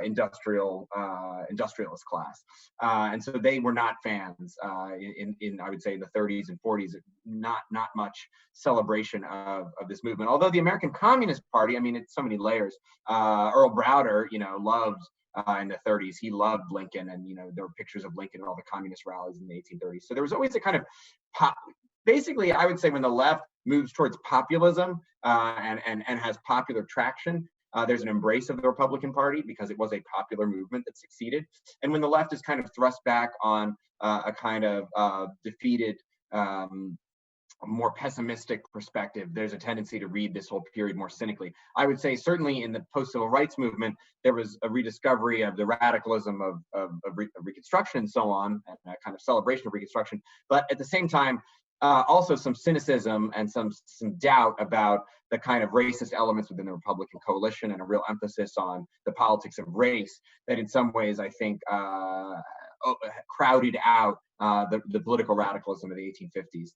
industrialist class, and so they were not fans in I would say in the 30s and 40s. Not much celebration of this movement. Although the American Communist Party, I mean, it's so many layers. Earl Browder, you know, loved. In the 30s, he loved Lincoln, and you know there were pictures of Lincoln at all the communist rallies in the 1830s. So there was always a kind of basically, I would say when the left moves towards populism and has popular traction, there's an embrace of the Republican Party because it was a popular movement that succeeded. And when the left is kind of thrust back on a kind of defeated, more pessimistic perspective, there's a tendency to read this whole period more cynically. I would say certainly in the post-civil rights movement, there was a rediscovery of the radicalism of Reconstruction and so on, and a kind of celebration of Reconstruction. But at the same time, also some cynicism and some doubt about the kind of racist elements within the Republican coalition, and a real emphasis on the politics of race that in some ways I think crowded out the political radicalism of the 1850s.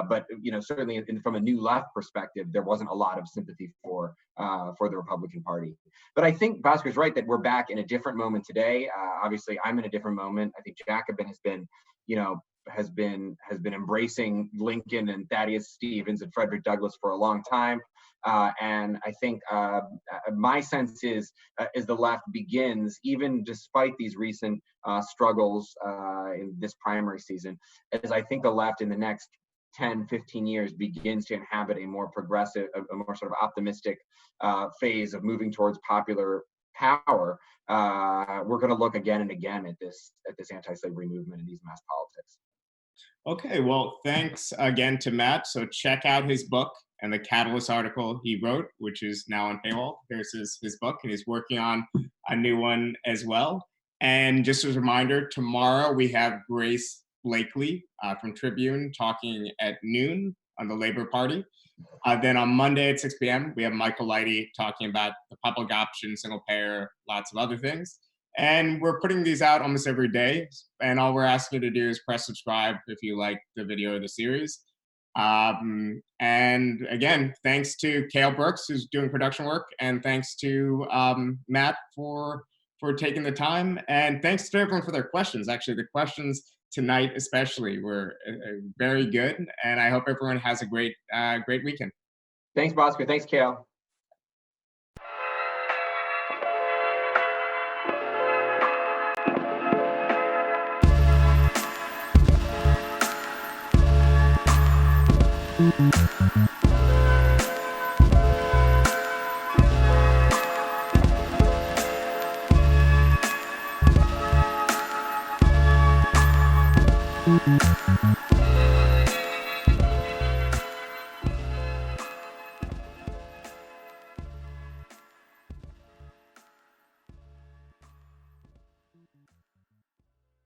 But you know, certainly from a new left perspective, there wasn't a lot of sympathy for the Republican Party. But I think Bhaskar's right that we're back in a different moment today. Obviously, I'm in a different moment. I think Jacobin has been, you know, has been embracing Lincoln and Thaddeus Stevens and Frederick Douglass for a long time. And I think my sense is as the left begins, even despite these recent struggles in this primary season, as I think the left in the next 10, 15 years begins to inhabit a more progressive, a more sort of optimistic phase of moving towards popular power, we're going to look again and again at this anti-slavery movement and these mass politics. Okay, well, thanks again to Matt. So check out his book and the Catalyst article he wrote, which is now on paywall. Here's his book, and he's working on a new one as well. And just as a reminder, tomorrow we have Grace Blakely from Tribune talking at noon on the Labor Party. Then on Monday at 6 p.m., we have Michael Lighty talking about the public option, single payer, lots of other things. And we're putting these out almost every day. And all we're asking you to do is press subscribe if you like the video or the series. And again, thanks to Cale Brooks, who's doing production work. And thanks to Matt for taking the time. And thanks to everyone for their questions. Actually, the questions tonight especially were very good. And I hope everyone has a great weekend. Thanks, Bhaskar. Thanks, Cale.